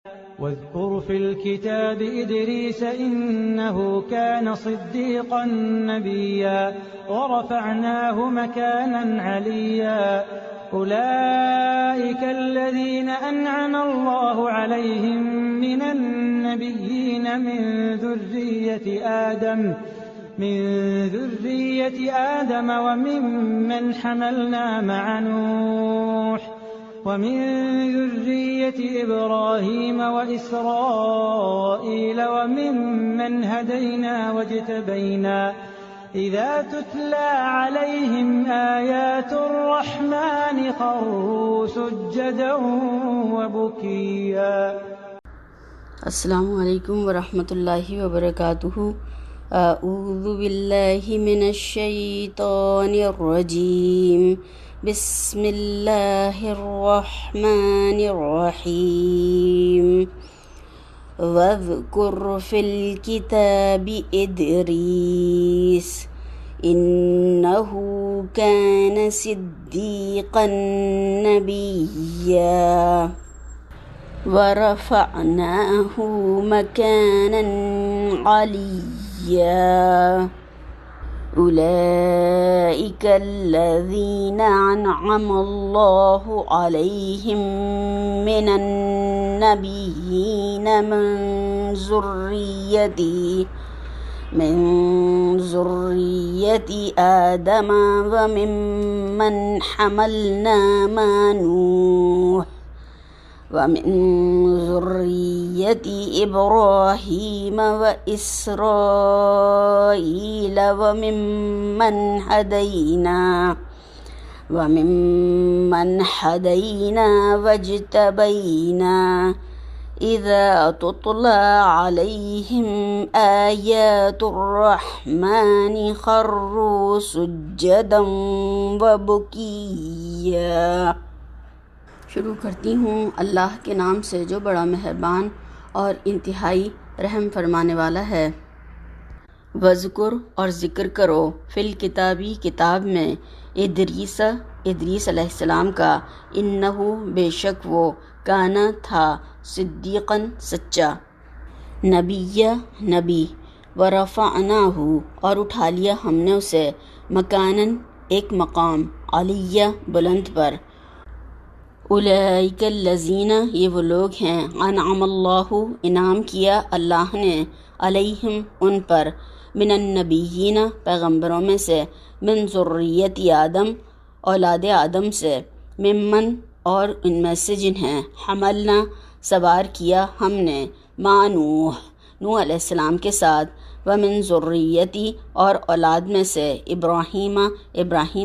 واذكر في الكتاب إدريس إنه كان صديقا نبيا ورفعناه مكانا عليا أولئك الذين أنعم الله عليهم من النبيين من ذرية آدم وممن حملنا مع نوح ومن ذرية إبراهيم وإسرائيل وممن هدينا واجتبينا إذا تتلى عليهم آيات الرحمن خروا سجدا وبكيا. السلام علیکم ورحمۃ اللہ وبرکاتہ. اعوذ باللہ من الشیطان الرجیم. بسم اللہ الرحمن الرحیم. واذکر فی الکتاب ادریس انہ کان صدیقا نبیا ورفعناہ مکانا علییا اولئک الذین انعم اللہ علیہم من النبیین من ذریة آدم وممن حملنا مع نوح ومن ذرية إبراهيم وإسرائيل وممن هدينا واجتبينا إذا تتلى عليهم آيات الرحمن خروا سجدا وبكيا. شروع کرتی ہوں اللہ کے نام سے جو بڑا مہربان اور انتہائی رحم فرمانے والا ہے. وذکر اور ذکر کرو فی الکتابی کتاب میں ادریس علیہ السلام کا انہو بے شک وہ کانا تھا صدیقاً سچا نبی ورفعناہ اور اٹھا لیا ہم نے اسے مکاناً ایک مقام علیہ بلند پر. اولئک الذین یہ وہ لوگ ہیں انعم اللہ انعام کیا اللہ نے علیہم ان پر من النبیین پیغمبروں میں سے من ذریت آدم اولاد آدم سے ممن اور ان میں سے جنہیں حملنا سوار کیا ہم نے مع نوح علیہ السلام کے ساتھ ومن ذریتی اور اولاد میں سے ابراہیم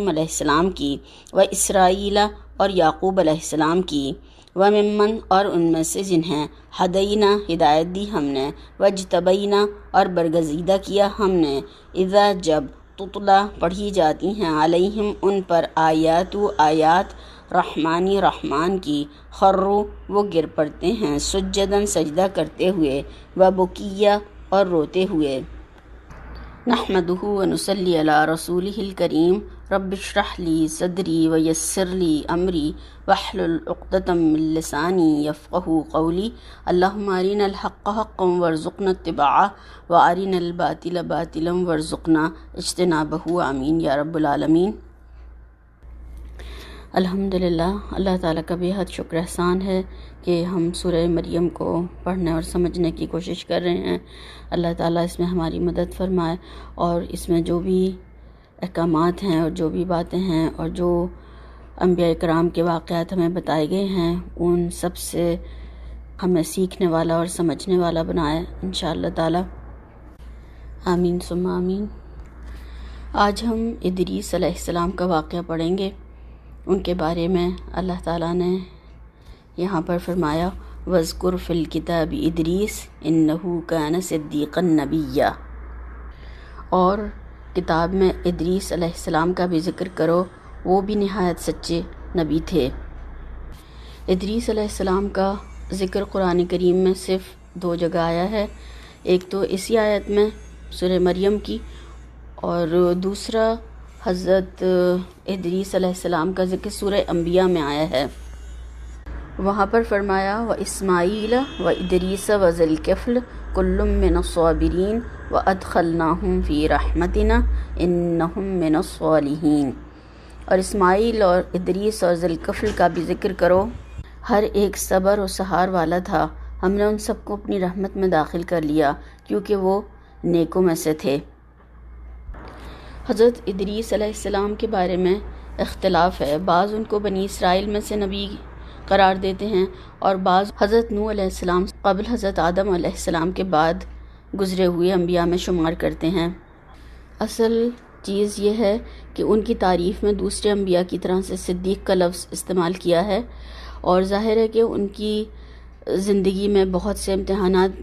علیہ السلام کی و اسرائیل اور یعقوب علیہ السلام کی وممن اور ان میں سے جنہیں ہدینا ہدایت دی ہم نے واجتبینا اور برگزیدہ کیا ہم نے اذا جب تتلا پڑھی جاتی ہیں علیہم ان پر آیات رحمان کی خرو وہ گر پڑتے ہیں سجدن سجدہ کرتے ہوئے وبکیا اور روتے ہوئے. نحمدہ ونصلی علی رسولہ الکریم. رب اشرح لی صدری ویسر لی امری واحلل عقدۃ من لسانی یفقہوا قولی. اللہم ارنا الحق حقا وارزقنا اتباعہ وارنا الباطل باطلا وارزقنا اجتنابہ آمین یا رب العالمین. الحمدللہ اللہ تعالیٰ کا بے حد شکر احسان ہے کہ ہم سورہ مریم کو پڑھنے اور سمجھنے کی کوشش کر رہے ہیں. اللہ تعالیٰ اس میں ہماری مدد فرمائے اور اس میں جو بھی احکامات ہیں اور جو بھی باتیں ہیں اور جو انبیاء کرام کے واقعات ہمیں بتائے گئے ہیں ان سب سے ہمیں سیکھنے والا اور سمجھنے والا بنائے انشاءاللہ تعالیٰ. آمین ثم آمین. آج ہم ادریس علیہ السلام کا واقعہ پڑھیں گے. ان کے بارے میں اللہ تعالیٰ نے یہاں پر فرمایا وذکر فی الکتاب ادریس انہ کان صدیقا نبیا، اور کتاب میں ادریس علیہ السلام کا بھی ذکر کرو وہ بھی نہایت سچے نبی تھے. ادریس علیہ السلام کا ذکر قرآن کریم میں صرف 2 جگہ آیا ہے. ایک تو اسی آیت میں سورہ مریم کی، اور دوسرا حضرت ادریس علیہ السلام کا ذکر سورہ انبیاء میں آیا ہے. وہاں پر فرمایا وَإِسْمَاعِيلَ وَإِدْرِيسَ وَذَا الْكِفْلِ كُلٌّ مِّنَ الصَّابِرِينَ وَأَدْخَلْنَاهُمْ فِي رَحْمَتِنَا إِنَّهُمْ مِنَ الصَّالِحِينَ۔ اور اسماعیل اور ادریس اور ذی الکفل کا بھی ذکر کرو، ہر ایک صبر و سہار والا تھا، ہم نے ان سب کو اپنی رحمت میں داخل کر لیا کیونکہ وہ نیکوں میں سے تھے۔ حضرت ادریس علیہ السلام کے بارے میں اختلاف ہے، بعض ان کو بنی اسرائیل میں سے نبی قرار دیتے ہیں اور بعض حضرت نوح علیہ السلام قبل حضرت آدم علیہ السلام کے بعد گزرے ہوئے انبیاء میں شمار کرتے ہیں۔ اصل چیز یہ ہے کہ ان کی تعریف میں دوسرے انبیاء کی طرح سے صدیق کا لفظ استعمال کیا ہے، اور ظاہر ہے کہ ان کی زندگی میں بہت سے امتحانات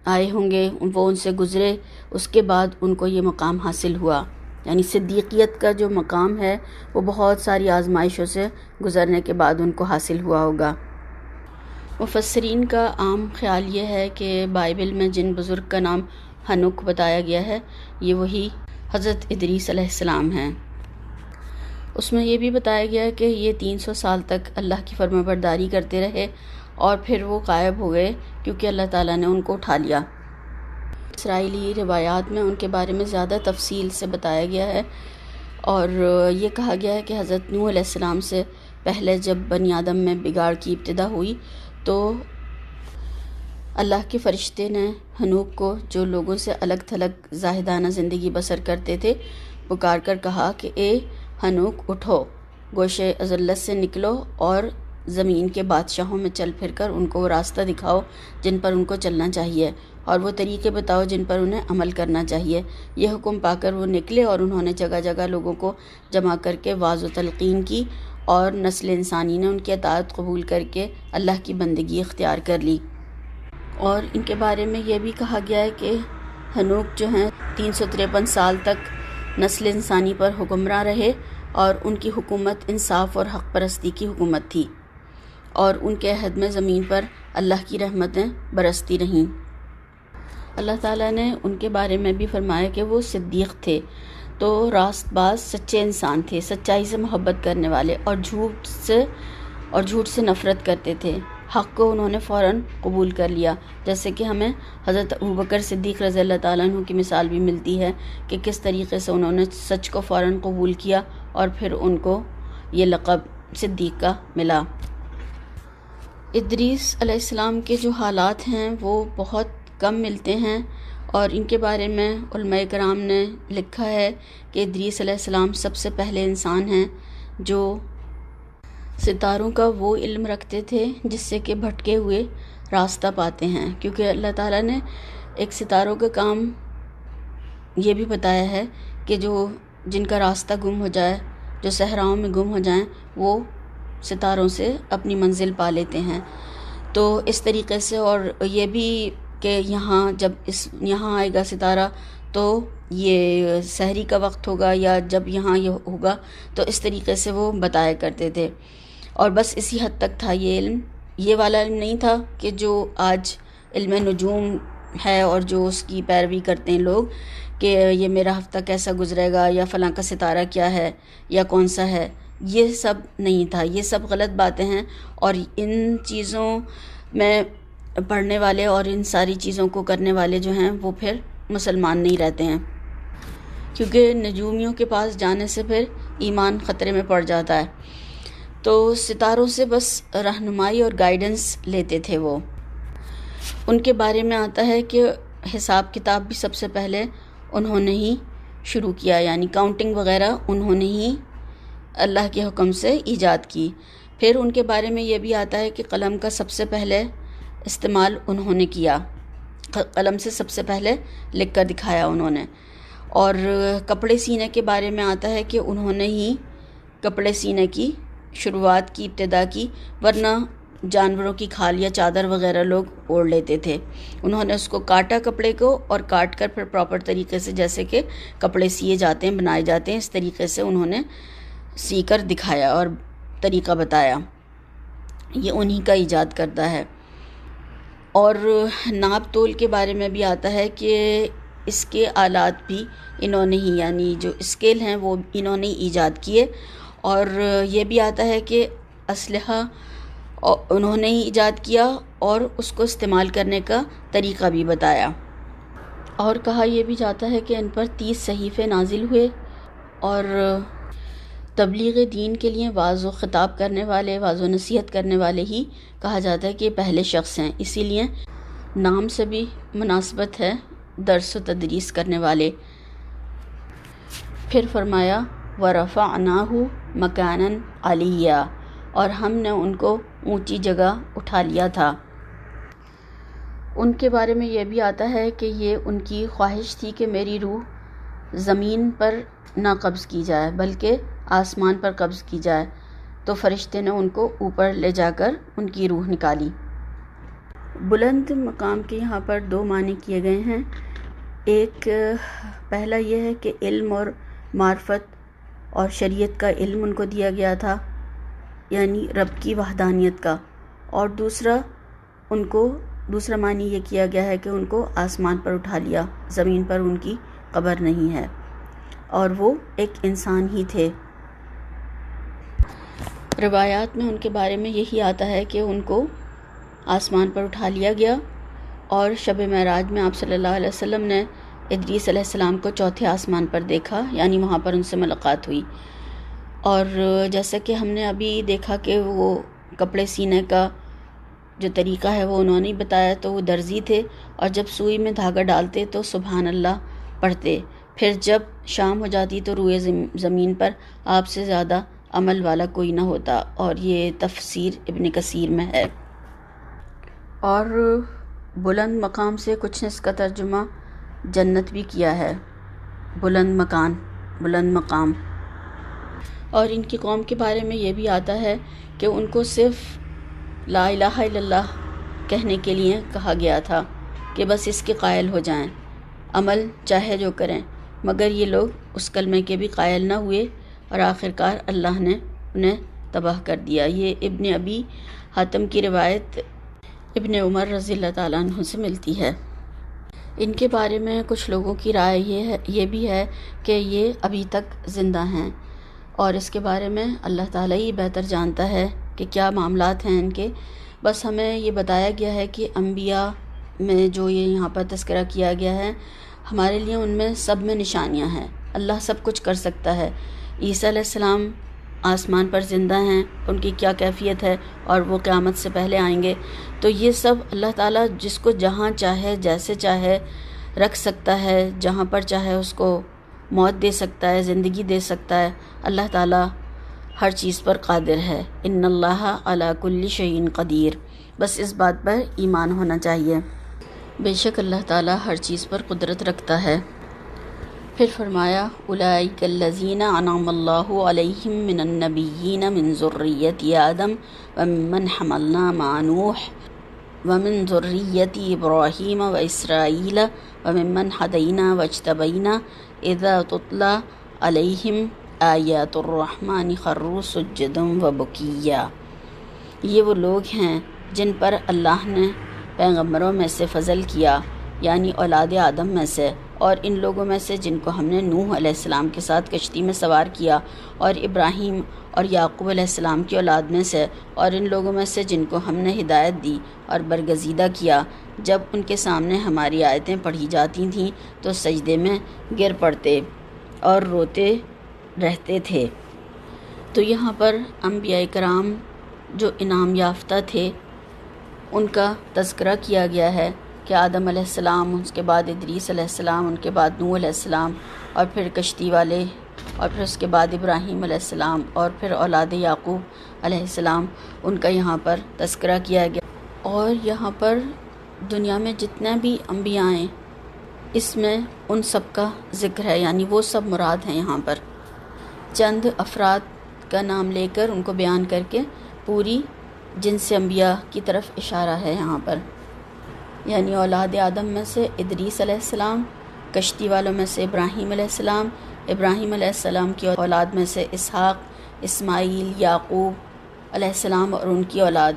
آئے ہوں گے، وہ ان سے گزرے، اس کے بعد ان کو یہ مقام حاصل ہوا، یعنی صدیقیت کا جو مقام ہے وہ بہت ساری آزمائشوں سے گزرنے کے بعد ان کو حاصل ہوا ہوگا۔ مفسرین کا عام خیال یہ ہے کہ بائبل میں جن بزرگ کا نام ہنوک بتایا گیا ہے یہ وہی حضرت ادریس علیہ السلام ہیں۔ اس میں یہ بھی بتایا گیا ہے کہ یہ 300 سال تک اللہ کی فرمانبرداری کرتے رہے اور پھر وہ غائب ہو گئے کیونکہ اللہ تعالیٰ نے ان کو اٹھا لیا۔ اسرائیلی روایات میں ان کے بارے میں زیادہ تفصیل سے بتایا گیا ہے، اور یہ کہا گیا ہے کہ حضرت نوح علیہ السلام سے پہلے جب بنی آدم میں بگاڑ کی ابتدا ہوئی تو اللہ کے فرشتے نے ہنوک کو، جو لوگوں سے الگ تھلگ زاہدانہ زندگی بسر کرتے تھے، پکار کر کہا کہ اے ہنوک اٹھو، گوشے ذلت سے نکلو اور زمین کے بادشاہوں میں چل پھر کر ان کو وہ راستہ دکھاؤ جن پر ان کو چلنا چاہیے، اور وہ طریقے بتاؤ جن پر انہیں عمل کرنا چاہیے۔ یہ حکم پا کر وہ نکلے اور انہوں نے جگہ جگہ لوگوں کو جمع کر کے واعظ و تلقین کی، اور نسل انسانی نے ان کی اطاعت قبول کر کے اللہ کی بندگی اختیار کر لی۔ اور ان کے بارے میں یہ بھی کہا گیا ہے کہ ہنوک جو ہیں 353 سال تک نسل انسانی پر حکمراں رہے، اور ان کی حکومت انصاف اور حق پرستی کی حکومت تھی، اور ان کے عہد میں زمین پر اللہ کی رحمتیں برستی رہیں۔ اللہ تعالیٰ نے ان کے بارے میں بھی فرمایا کہ وہ صدیق تھے، تو راست باز سچے انسان تھے، سچائی سے محبت کرنے والے، اور جھوٹ سے نفرت کرتے تھے۔ حق کو انہوں نے فوراً قبول کر لیا، جیسے کہ ہمیں حضرت ابوبکر صدیق رضی اللہ تعالیٰ عنہ کی مثال بھی ملتی ہے کہ کس طریقے سے انہوں نے سچ کو فوراً قبول کیا اور پھر ان کو یہ لقب صدیق کا ملا۔ ادریس علیہ السلام کے جو حالات ہیں وہ بہت کم ملتے ہیں، اور ان کے بارے میں علماء کرام نے لکھا ہے کہ ادریس علیہ السلام سب سے پہلے انسان ہیں جو ستاروں کا وہ علم رکھتے تھے جس سے کہ بھٹکے ہوئے راستہ پاتے ہیں، کیونکہ اللہ تعالیٰ نے ایک ستاروں کا کام یہ بھی بتایا ہے کہ جن کا راستہ گم ہو جائے، جو صحراؤں میں گم ہو جائیں، وہ ستاروں سے اپنی منزل پا لیتے ہیں۔ تو اس طریقے سے، اور یہ بھی کہ یہاں آئے گا ستارہ تو یہ سحری کا وقت ہوگا، یا جب یہاں یہ ہوگا، تو اس طریقے سے وہ بتایا کرتے تھے۔ اور بس اسی حد تک تھا یہ علم، یہ والا علم نہیں تھا کہ جو آج علم نجوم ہے اور جو اس کی پیروی کرتے ہیں لوگ، کہ یہ میرا ہفتہ کیسا گزرے گا، یا فلاں کا ستارہ کیا ہے یا کون سا ہے، یہ سب نہیں تھا، یہ سب غلط باتیں ہیں، اور ان چیزوں میں پڑھنے والے اور ان ساری چیزوں کو کرنے والے جو ہیں وہ پھر مسلمان نہیں رہتے ہیں، کیونکہ نجومیوں کے پاس جانے سے پھر ایمان خطرے میں پڑ جاتا ہے۔ تو ستاروں سے بس رہنمائی اور گائیڈنس لیتے تھے وہ۔ ان کے بارے میں آتا ہے کہ حساب کتاب بھی سب سے پہلے انہوں نے ہی شروع کیا، یعنی کاؤنٹنگ وغیرہ انہوں نے ہی اللہ کے حکم سے ایجاد کی۔ پھر ان کے بارے میں یہ بھی آتا ہے کہ قلم کا سب سے پہلے استعمال انہوں نے کیا، قلم سے سب سے پہلے لکھ کر دکھایا انہوں نے۔ اور کپڑے سینے کے بارے میں آتا ہے کہ انہوں نے ہی کپڑے سینے کی شروعات کی، ابتدا کی، ورنہ جانوروں کی کھال یا چادر وغیرہ لوگ اوڑھ لیتے تھے۔ انہوں نے اس کو کاٹا کپڑے کو، اور کاٹ کر پھر پراپر طریقے سے جیسے کہ کپڑے سیے جاتے ہیں، بنائے جاتے ہیں، اس طریقے سے انہوں نے سی کر دکھایا اور طریقہ بتایا۔ یہ انہی کا ایجاد کردہ ہے۔ اور ناپ تول کے بارے میں بھی آتا ہے کہ اس کے آلات بھی انہوں نے ہی، یعنی جو اسکیل ہیں وہ انہوں نے ایجاد کیے۔ اور یہ بھی آتا ہے کہ اسلحہ اور انہوں نے ہی ایجاد کیا اور اس کو استعمال کرنے کا طریقہ بھی بتایا۔ اور کہا یہ بھی جاتا ہے کہ ان پر 30 صحیفے نازل ہوئے، اور تبلیغ دین کے لیے واعظ و خطاب کرنے والے، واعظ و نصیحت کرنے والے ہی کہا جاتا ہے کہ یہ پہلے شخص ہیں، اسی لیے نام سے بھی مناسبت ہے، درس و تدریس کرنے والے۔ پھر فرمایا وَرَفَعْنَاهُ مَكَانًا عَلِيًّا، اور ہم نے ان کو اونچی جگہ اٹھا لیا تھا۔ ان کے بارے میں یہ بھی آتا ہے کہ یہ ان کی خواہش تھی کہ میری روح زمین پر نہ قبض کی جائے بلکہ آسمان پر قبض کی جائے، تو فرشتے نے ان کو اوپر لے جا کر ان کی روح نکالی۔ بلند مقام کے یہاں پر 2 معنی کیے گئے ہیں۔ ایک پہلا یہ ہے کہ علم اور معرفت اور شریعت کا علم ان کو دیا گیا تھا، یعنی رب کی وحدانیت کا، اور دوسرا معنی یہ کیا گیا ہے کہ ان کو آسمان پر اٹھا لیا، زمین پر ان کی قبر نہیں ہے، اور وہ ایک انسان ہی تھے۔ روایات میں ان کے بارے میں یہی آتا ہے کہ ان کو آسمان پر اٹھا لیا گیا، اور شب معراج میں آپ صلی اللہ علیہ وسلم نے ادریس علیہ السلام کو 4تھے آسمان پر دیکھا، یعنی وہاں پر ان سے ملاقات ہوئی۔ اور جیسا کہ ہم نے ابھی دیکھا کہ وہ کپڑے سینے کا جو طریقہ ہے وہ انہوں نے بتایا، تو وہ درزی تھے، اور جب سوئی میں دھاگا ڈالتے تو سبحان اللہ پڑھتے، پھر جب شام ہو جاتی تو روئے زمین پر آپ سے زیادہ عمل والا کوئی نہ ہوتا، اور یہ تفسیر ابن کثیر میں ہے۔ اور بلند مقام سے کچھ نے اس کا ترجمہ جنت بھی کیا ہے، بلند مکان، بلند مقام۔ اور ان کی قوم کے بارے میں یہ بھی آتا ہے کہ ان کو صرف لا الہ الا اللہ کہنے کے لیے کہا گیا تھا کہ بس اس کے قائل ہو جائیں، عمل چاہے جو کریں، مگر یہ لوگ اس کلمے کے بھی قائل نہ ہوئے، اور آخرکار اللہ نے انہیں تباہ کر دیا۔ یہ ابن ابی حاتم کی روایت ابن عمر رضی اللہ تعالیٰ عنہ سے ملتی ہے۔ ان کے بارے میں کچھ لوگوں کی رائے یہ بھی ہے کہ یہ ابھی تک زندہ ہیں، اور اس کے بارے میں اللہ تعالیٰ ہی بہتر جانتا ہے کہ کیا معاملات ہیں ان کے۔ بس ہمیں یہ بتایا گیا ہے کہ انبیاء میں جو یہ یہاں پر تذکرہ کیا گیا ہے، ہمارے لیے ان میں سب میں نشانیاں ہیں، اللہ سب کچھ کر سکتا ہے۔ عیسیٰ علیہ السلام آسمان پر زندہ ہیں، ان کی کیا کیفیت ہے، اور وہ قیامت سے پہلے آئیں گے، تو یہ سب اللہ تعالیٰ جس کو جہاں چاہے جیسے چاہے رکھ سکتا ہے، جہاں پر چاہے اس کو موت دے سکتا ہے، زندگی دے سکتا ہے۔ اللہ تعالیٰ ہر چیز پر قادر ہے۔ ان اللہ علی کل شیء قدیر، بس اس بات پر ایمان ہونا چاہیے، بے شک اللہ تعالیٰ ہر چیز پر قدرت رکھتا ہے۔ پھر فرمایا اولئک الذین انعم اللہ علیہم من النبیین من ذریۃ آدم وممن حملنا مع نوح ومن ذریۃ ابراہیم واسرائیل وممن ہدینا واجتبینا اذا تتلی علیہم آیات الرحمن خروا سجدا وبکیا۔ یہ وہ لوگ ہیں جن پر اللہ نے پیغمبروں میں سے فضل کیا، یعنی اولاد آدم میں سے، اور ان لوگوں میں سے جن کو ہم نے نوح علیہ السلام کے ساتھ کشتی میں سوار کیا، اور ابراہیم اور یعقوب علیہ السلام کی اولاد میں سے، اور ان لوگوں میں سے جن کو ہم نے ہدایت دی اور برگزیدہ کیا، جب ان کے سامنے ہماری آیتیں پڑھی جاتی تھیں تو سجدے میں گر پڑتے اور روتے رہتے تھے۔ تو یہاں پر انبیاء کرام جو انعام یافتہ تھے ان کا تذکرہ کیا گیا ہے کہ آدم علیہ السلام، اس کے بعد ادریس علیہ السلام، ان کے بعد نوح علیہ السلام، اور پھر کشتی والے، اور پھر اس کے بعد ابراہیم علیہ السلام، اور پھر اولاد یعقوب علیہ السلام، ان کا یہاں پر تذکرہ کیا گیا۔ اور یہاں پر دنیا میں جتنے بھی انبیاء ہیں اس میں ان سب کا ذکر ہے، یعنی وہ سب مراد ہیں۔ یہاں پر چند افراد کا نام لے کر ان کو بیان کر کے پوری جنس انبیاء کی طرف اشارہ ہے یہاں پر، یعنی اولاد آدم میں سے ادریس علیہ السلام، کشتی والوں میں سے ابراہیم علیہ السلام، ابراہیم علیہ السلام کی اولاد میں سے اسحاق، اسماعیل، یعقوب علیہ السلام اور ان کی اولاد،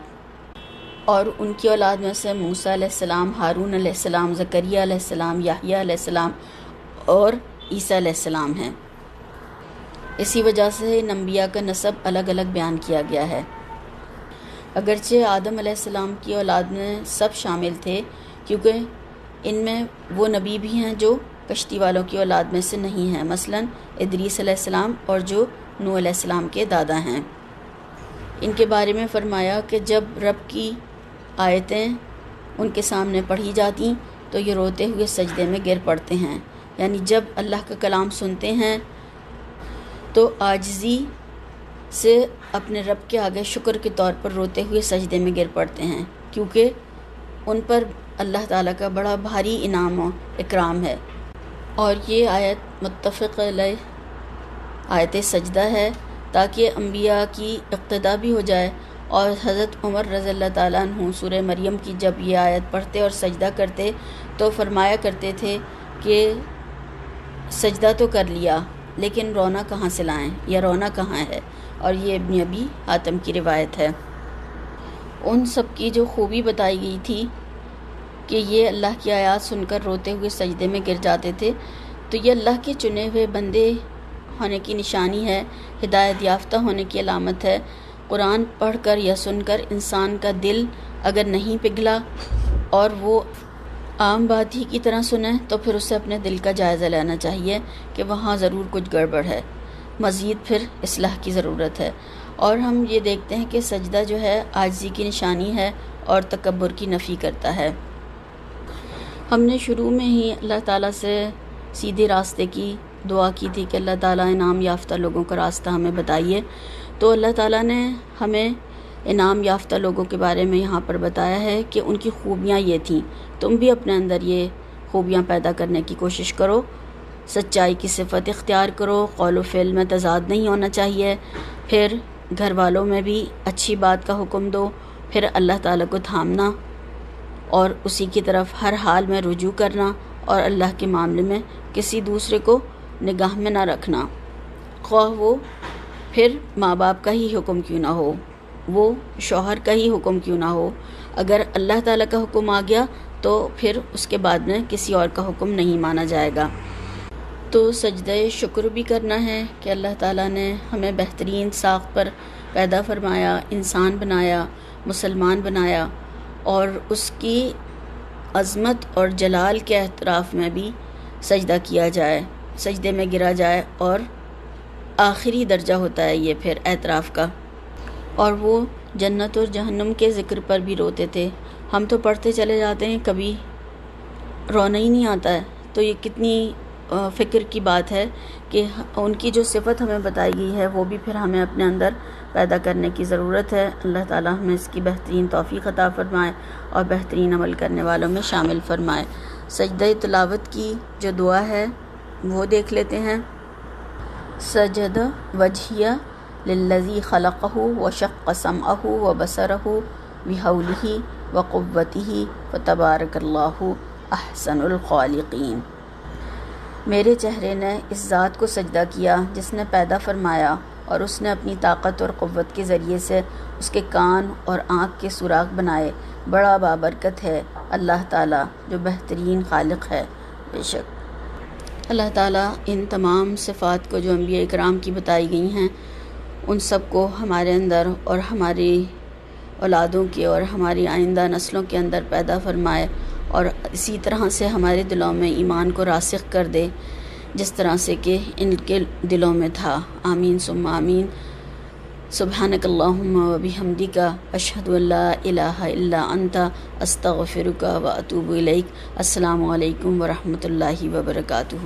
اور ان کی اولاد میں سے موسیٰ علیہ السلام، ہارون علیہ السلام، زکریہ علیہ السلام، یحییٰ علیہ السلام اور عیسیٰ علیہ السلام ہیں۔ اسی وجہ سے ان انبیاء کا نسب الگ الگ بیان کیا گیا ہے۔ اگرچہ آدم علیہ السلام کی اولاد میں سب شامل تھے، کیونکہ ان میں وہ نبی بھی ہیں جو کشتی والوں کی اولاد میں سے نہیں ہیں، مثلا ادریس علیہ السلام اور جو نوح علیہ السلام کے دادا ہیں۔ ان کے بارے میں فرمایا کہ جب رب کی آیتیں ان کے سامنے پڑھی جاتی تو یہ روتے ہوئے سجدے میں گر پڑتے ہیں، یعنی جب اللہ کا کلام سنتے ہیں تو عاجزی سے اپنے رب کے آگے شکر کے طور پر روتے ہوئے سجدے میں گر پڑتے ہیں، کیونکہ ان پر اللہ تعالیٰ کا بڑا بھاری انعام و اکرام ہے۔ اور یہ آیت متفق علیہ آیت سجدہ ہے تاکہ انبیاء کی اقتداء بھی ہو جائے، اور حضرت عمر رضی اللہ تعالیٰ عنہ سورہ مریم کی جب یہ آیت پڑھتے اور سجدہ کرتے تو فرمایا کرتے تھے کہ سجدہ تو کر لیا لیکن رونا کہاں سے لائیں یا رونا کہاں ہے، اور یہ ابن ابی حاتم کی روایت ہے۔ ان سب کی جو خوبی بتائی گئی تھی کہ یہ اللہ کی آیات سن کر روتے ہوئے سجدے میں گر جاتے تھے، تو یہ اللہ کے چنے ہوئے بندے ہونے کی نشانی ہے، ہدایت یافتہ ہونے کی علامت ہے۔ قرآن پڑھ کر یا سن کر انسان کا دل اگر نہیں پگھلا اور وہ عام بات ہی کی طرح سنے تو پھر اسے اپنے دل کا جائزہ لینا چاہیے کہ وہاں ضرور کچھ گڑبڑ ہے، مزید پھر اصلاح کی ضرورت ہے۔ اور ہم یہ دیکھتے ہیں کہ سجدہ جو ہے عاجزی کی نشانی ہے اور تکبر کی نفی کرتا ہے۔ ہم نے شروع میں ہی اللہ تعالیٰ سے سیدھے راستے کی دعا کی تھی کہ اللہ تعالیٰ انعام یافتہ لوگوں کا راستہ ہمیں بتائیے، تو اللہ تعالیٰ نے ہمیں انعام یافتہ لوگوں کے بارے میں یہاں پر بتایا ہے کہ ان کی خوبیاں یہ تھیں۔ تم بھی اپنے اندر یہ خوبیاں پیدا کرنے کی کوشش کرو، سچائی کی صفت اختیار کرو، قول و فعل میں تضاد نہیں ہونا چاہیے، پھر گھر والوں میں بھی اچھی بات کا حکم دو، پھر اللہ تعالیٰ کو تھامنا اور اسی کی طرف ہر حال میں رجوع کرنا، اور اللہ کے معاملے میں کسی دوسرے کو نگاہ میں نہ رکھنا، خواہ وہ پھر ماں باپ کا ہی حکم کیوں نہ ہو، وہ شوہر کا ہی حکم کیوں نہ ہو، اگر اللہ تعالیٰ کا حکم آ گیا تو پھر اس کے بعد میں کسی اور کا حکم نہیں مانا جائے گا۔ تو سجدہ شکر بھی کرنا ہے کہ اللہ تعالیٰ نے ہمیں بہترین ساخت پر پیدا فرمایا، انسان بنایا، مسلمان بنایا، اور اس کی عظمت اور جلال کے اعتراف میں بھی سجدہ کیا جائے، سجدے میں گرا جائے، اور آخری درجہ ہوتا ہے یہ پھر اعتراف کا۔ اور وہ جنت اور جہنم کے ذکر پر بھی روتے تھے۔ ہم تو پڑھتے چلے جاتے ہیں، کبھی رونا ہی نہیں آتا ہے، تو یہ کتنی فکر کی بات ہے کہ ان کی جو صفت ہمیں بتائی گئی ہے وہ بھی پھر ہمیں اپنے اندر پیدا کرنے کی ضرورت ہے۔ اللہ تعالیٰ ہمیں اس کی بہترین توفیق عطا فرمائے اور بہترین عمل کرنے والوں میں شامل فرمائے۔ سجدہ تلاوت کی جو دعا ہے وہ دیکھ لیتے ہیں۔ سجد وجہیہ للذی خلقہ وشق سمعہ وبصرہ بحولہ وقوتہ فتبارک اللہ احسن الخالقین۔ میرے چہرے نے اس ذات کو سجدہ کیا جس نے پیدا فرمایا، اور اس نے اپنی طاقت اور قوت کے ذریعے سے اس کے کان اور آنکھ کے سوراخ بنائے۔ بڑا بابرکت ہے اللہ تعالیٰ جو بہترین خالق ہے۔ بے شک اللہ تعالیٰ ان تمام صفات کو جو انبیاء اکرام کی بتائی گئی ہیں ان سب کو ہمارے اندر اور ہماری اولادوں کے اور ہماری آئندہ نسلوں کے اندر پیدا فرمائے، اور اسی طرح سے ہمارے دلوں میں ایمان کو راسخ کر دے جس طرح سے کہ ان کے دلوں میں تھا۔ آمین ثم آمین۔ سبحانک اللہم و بحمدک اشہد ان لا الہ الا انت استغفرک و اتوب الیک۔ السلام علیکم ورحمۃ اللہ وبرکاتہ۔